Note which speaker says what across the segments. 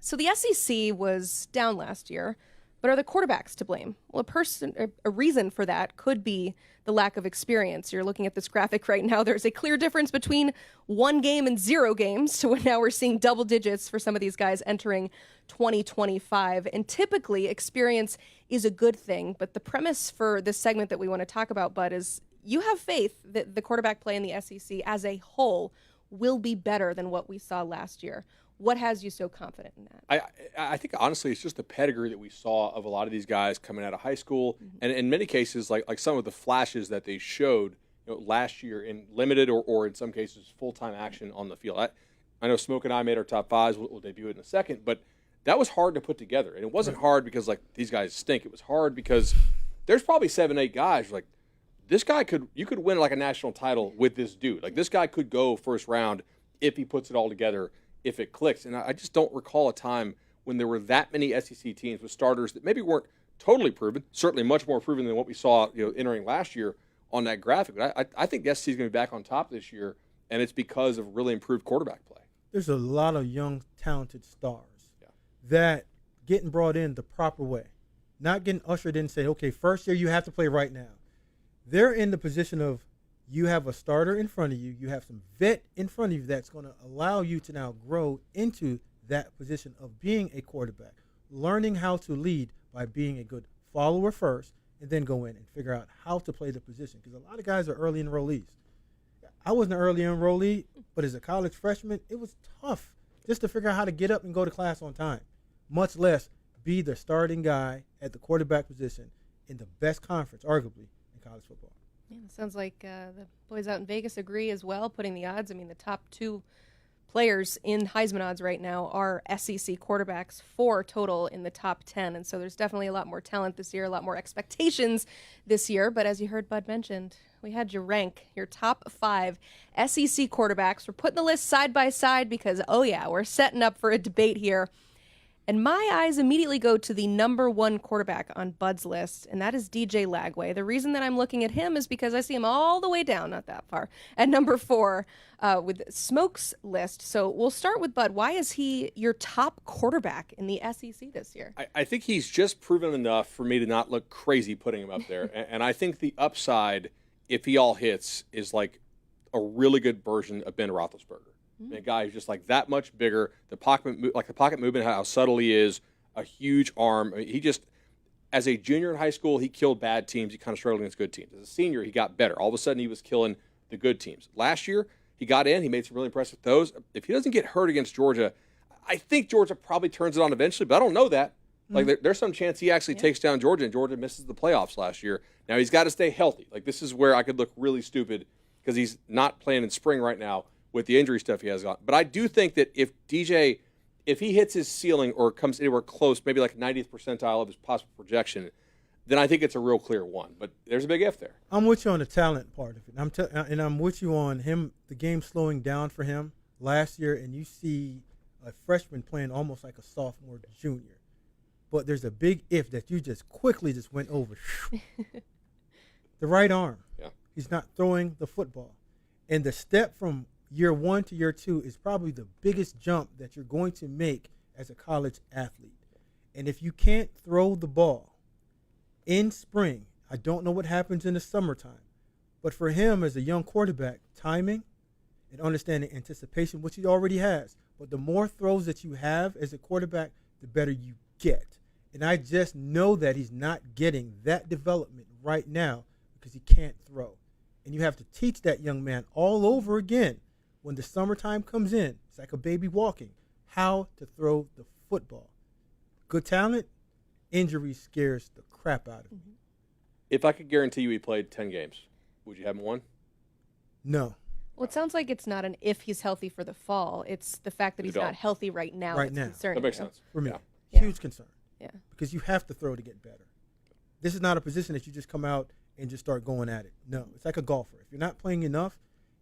Speaker 1: So the SEC was down last year, but are the quarterbacks to blame? Well, a reason for that could be the lack of experience. You're looking at this graphic right now. There's a clear difference between 1 game and 0 games to now we're seeing double digits for some of these guys entering 2025. And typically, experience is a good thing. But the premise for this segment that we want to talk about, Bud, is you have faith that the quarterback play in the SEC as a whole will be better than what we saw last year. What has you so confident in that?
Speaker 2: I think, honestly, it's just the pedigree that we saw of a lot of these guys coming out of high school. And in many cases, like some of the flashes that they showed last year in limited or in some cases full-time action on the field. I know Smoke and I made our top fives. We'll debut it in a second. But that was hard to put together. And it wasn't hard because, these guys stink. It was hard because there's probably 7, 8 guys this guy you could win a national title with this dude. This guy could go first round if he puts it all together, if it clicks. And I just don't recall a time when there were that many SEC teams with starters that maybe weren't totally proven, certainly much more proven than what we saw entering last year on that graphic. But I think the SEC is going to be back on top this year, and it's because of really improved quarterback play.
Speaker 3: There's a lot of young, talented stars that getting brought in the proper way, not getting ushered in and say, okay, first year you have to play right now. They're in the position of you have a starter in front of you. You have some vet in front of you that's going to allow you to now grow into that position of being a quarterback, learning how to lead by being a good follower first, and then go in and figure out how to play the position. Because a lot of guys are early enrollees. I wasn't an early enrollee, but as a college freshman, it was tough just to figure out how to get up and go to class on time, much less be the starting guy at the quarterback position in the best conference, arguably, in college football.
Speaker 1: Yeah, it sounds like the boys out in Vegas agree as well, putting the odds. I mean, the top 2 players in Heisman odds right now are SEC quarterbacks, 4 total in the top 10. And so there's definitely a lot more talent this year, a lot more expectations this year. But as you heard Bud mentioned, we had you rank your top 5 SEC quarterbacks. We're putting the list side by side because, we're setting up for a debate here. And my eyes immediately go to the number 1 quarterback on Bud's list, and that is DJ Lagway. The reason that I'm looking at him is because I see him all the way down, not that far, at number 4 with Smoke's list. So we'll start with Bud. Why is he your top quarterback in the SEC this year?
Speaker 2: I think he's just proven enough for me to not look crazy putting him up there. And I think the upside, if he all hits, is a really good version of Ben Roethlisberger. A guy who's just that much bigger. The pocket movement, how subtle he is, a huge arm. I mean, he just, as a junior in high school, he killed bad teams. He kind of struggled against good teams. As a senior, he got better. All of a sudden, he was killing the good teams. Last year, he got in. He made some really impressive throws. If he doesn't get hurt against Georgia, I think Georgia probably turns it on eventually, but I don't know that. There's some chance he actually takes down Georgia, and Georgia misses the playoffs last year. Now, he's got to stay healthy. This is where I could look really stupid because he's not playing in spring right now with the injury stuff he has got. But I do think that if he hits his ceiling or comes anywhere close, maybe 90th percentile of his possible projection, then I think it's a real clear one. But there's a big if there.
Speaker 3: I'm with you on the talent part of it. And I'm with you on him, the game slowing down for him last year, and you see a freshman playing almost like a sophomore junior. But there's a big if that you just quickly went over. The right arm.
Speaker 2: Yeah.
Speaker 3: He's not throwing the football. And the step from year 1 to year 2 is probably the biggest jump that you're going to make as a college athlete. And if you can't throw the ball in spring, I don't know what happens in the summertime, but for him as a young quarterback, timing and understanding anticipation, which he already has, but the more throws that you have as a quarterback, the better you get. And I just know that he's not getting that development right now because he can't throw. And you have to teach that young man all over again. When the summertime comes in, it's like a baby walking, how to throw the football. Good talent, injury scares the crap out of him.
Speaker 2: If I could guarantee you he played 10 games, would you have him won?
Speaker 3: No.
Speaker 1: Well, it sounds like it's not an if he's healthy for the fall. It's the fact that he's not healthy right now.
Speaker 3: Right now.
Speaker 1: Concerning
Speaker 2: that makes
Speaker 1: you.
Speaker 2: sense.
Speaker 3: For me,
Speaker 1: Yeah.
Speaker 3: huge concern.
Speaker 1: Yeah.
Speaker 3: Because you have to throw to get better. This is not a position that you just come out and just start going at it. No, it's like a golfer. If you're not playing enough,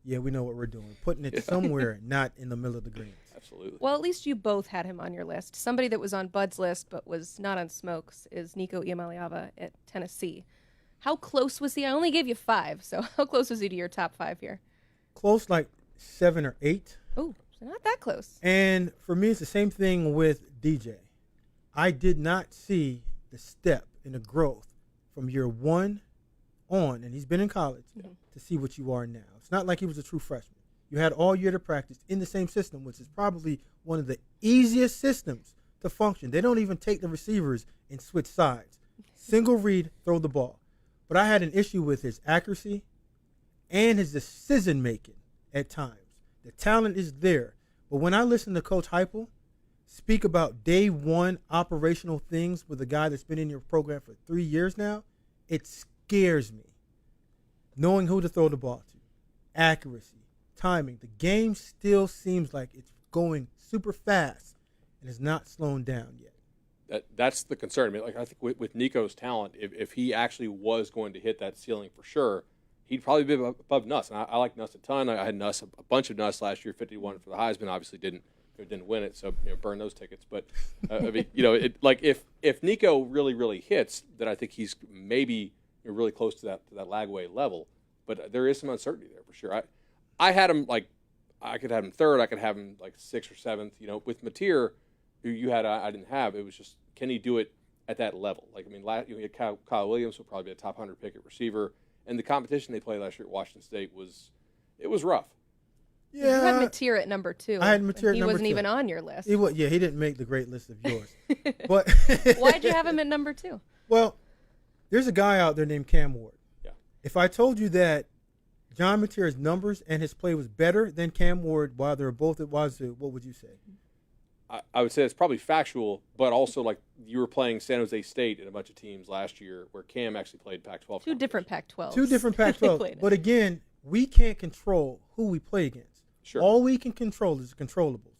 Speaker 3: we know what we're doing. Putting it somewhere, not in the middle of the greens.
Speaker 2: Absolutely.
Speaker 1: Well, at least you both had him on your list. Somebody that was on Bud's list but was not on Smoke's is Nico Iamaleava at Tennessee. How close was he? I only gave you 5, so how close was he to your top 5 here?
Speaker 3: Close, 7 or 8.
Speaker 1: Oh, so not that close.
Speaker 3: And for me, it's the same thing with DJ, I did not see the step in the growth from year one on, and he's been in college, to see what you are now. It's not like he was a true freshman. You had all year to practice in the same system, which is probably one of the easiest systems to function. They don't even take the receivers and switch sides. Single read, throw the ball. But I had an issue with his accuracy and his decision making at times. The talent is there. But when I listen to Coach Heupel speak about day one operational things with a guy that's been in your program for 3 years now, it scares me. Knowing who to throw the ball to, accuracy, timing. The game still seems like it's going super fast and is not slowing down yet.
Speaker 2: That's the concern. I mean, like I think with Nico's talent, if he actually was going to hit that ceiling for sure, he'd probably be above Nuss. And I like Nuss a ton. I had Nuss, a bunch of Nuss last year, 51 for the Heisman. Obviously didn't win it, so burn those tickets. But I mean, if Nico really hits, then I think he's maybe really close to that Lagway level. But there is some uncertainty there for sure. I had him I could have him third. I could have him like sixth or seventh. With Mateer, who you had, I didn't have. It was just, can he do it at that level? Like, I mean, you had Kyle Williams will probably be a top 100 pick at receiver, and the competition they played last year at Washington State was rough.
Speaker 1: Yeah, you had Mateer at number 2.
Speaker 3: I had Mateer at number 2.
Speaker 1: He wasn't even on your list.
Speaker 3: He didn't make the great list of yours. But
Speaker 1: why'd you have him at number 2?
Speaker 3: Well, there's a guy out there named Cam Ward.
Speaker 2: Yeah.
Speaker 3: If I told you that John Mateer's numbers and his play was better than Cam Ward while they were both at Wazoo, what would you say?
Speaker 2: I would say it's probably factual, but also like you were playing San Jose State and a bunch of teams last year where Cam actually played Pac-12.
Speaker 1: Two different Pac-12s.
Speaker 3: Two different Pac-12s. But again, we can't control who we play against.
Speaker 2: Sure.
Speaker 3: All we can control is the controllables.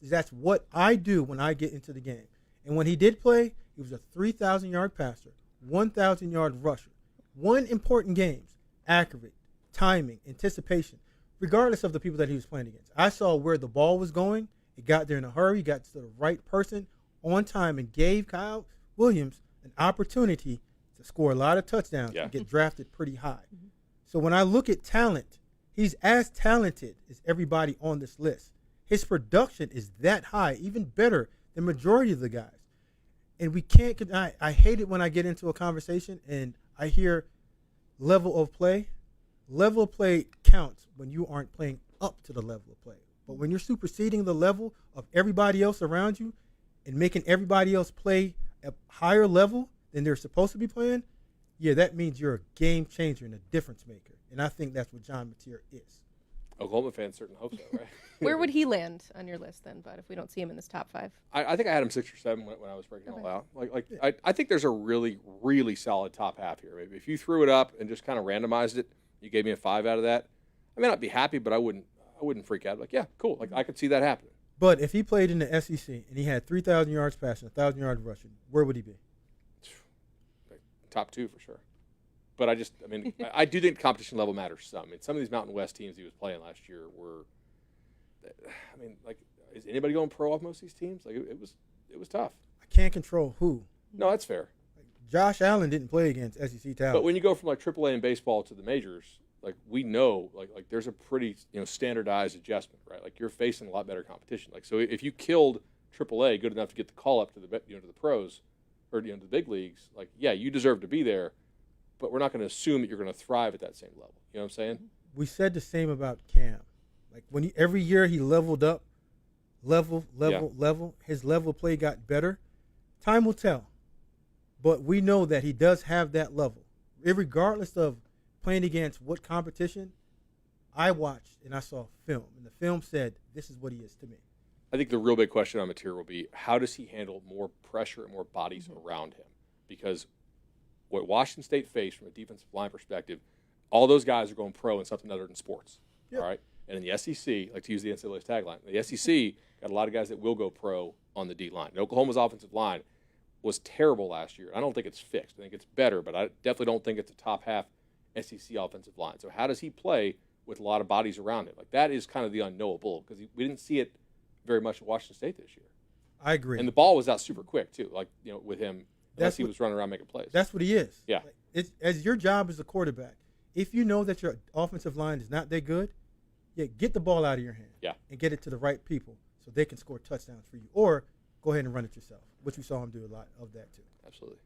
Speaker 3: That's what I do when I get into the game. And when he did play, he was a 3,000-yard passer, 1,000-yard rusher. One important games, accurate, timing, anticipation, regardless of the people that he was playing against. I saw where the ball was going. It got there in a hurry, got to the right person on time, and gave Kyle Williams an opportunity to score a lot of touchdowns and get drafted pretty high. Mm-hmm. So when I look at talent, he's as talented as everybody on this list. His production is that high, even better than majority of the guys. And we can't – I hate it when I get into a conversation and I hear level of play. Level of play counts when you aren't playing up to the level of play. But when you're superseding the level of everybody else around you and making everybody else play at a higher level than they're supposed to be playing, that means you're a game changer and a difference maker. And I think that's what John Mateer is.
Speaker 2: Oklahoma fans certainly hope so, right?
Speaker 1: Where would he land on your list then, Bud, if we don't see him in this top 5?
Speaker 2: I think I had him 6 or 7 when I was breaking it all out. I think there's a really, really solid top half here. Maybe if you threw it up and just kind of randomized it, you gave me a 5 out of that, I may not be happy, but I wouldn't freak out. Like, yeah, cool. Like, I could see that happening.
Speaker 3: But if he played in the SEC and he had 3,000 yards passing, 1,000 yards rushing, where would he be?
Speaker 2: Top 2 for sure. But I do think competition level matters some. I mean, some of these Mountain West teams he was playing last year were, is anybody going pro off most of these teams? Like, it was tough.
Speaker 3: I can't control who.
Speaker 2: No, that's fair.
Speaker 3: Josh Allen didn't play against SEC talent.
Speaker 2: But when you go from like AAA in baseball to the majors, like we know, like there's a pretty standardized adjustment, right? Like you're facing a lot better competition. Like so, if you killed AAA good enough to get the call up to the to the pros or to the big leagues, like you deserve to be there, but we're not going to assume that you're going to thrive at that same level. You know what I'm saying?
Speaker 3: We said the same about Cam. Like when every year he leveled up, level. His level of play got better. Time will tell. But we know that he does have that level. Regardless of playing against what competition, I watched and I saw film. And the film said, this is what he is to me.
Speaker 2: I think the real big question on Mateer will be, how does he handle more pressure and more bodies around him? Because what Washington State faced from a defensive line perspective, all those guys are going pro in something other than sports. Yep. All right? And in the SEC, like to use the NCAA's tagline, the SEC got a lot of guys that will go pro on the D line. And Oklahoma's offensive line was terrible last year. I don't think it's fixed. I think it's better, but I definitely don't think it's a top half SEC offensive line. So how does he play with a lot of bodies around him? Like that is kind of the unknowable because we didn't see it very much at Washington State this year.
Speaker 3: I agree.
Speaker 2: And the ball was out super quick too. Like with him, he was running around making plays.
Speaker 3: That's what he is.
Speaker 2: Yeah.
Speaker 3: It's as your job as a quarterback. If you know that your offensive line is not that good, get the ball out of your hand.
Speaker 2: Yeah.
Speaker 3: And get it to the right people so they can score touchdowns for you. Or go ahead and run it yourself, which we saw him do a lot of that too.
Speaker 2: Absolutely.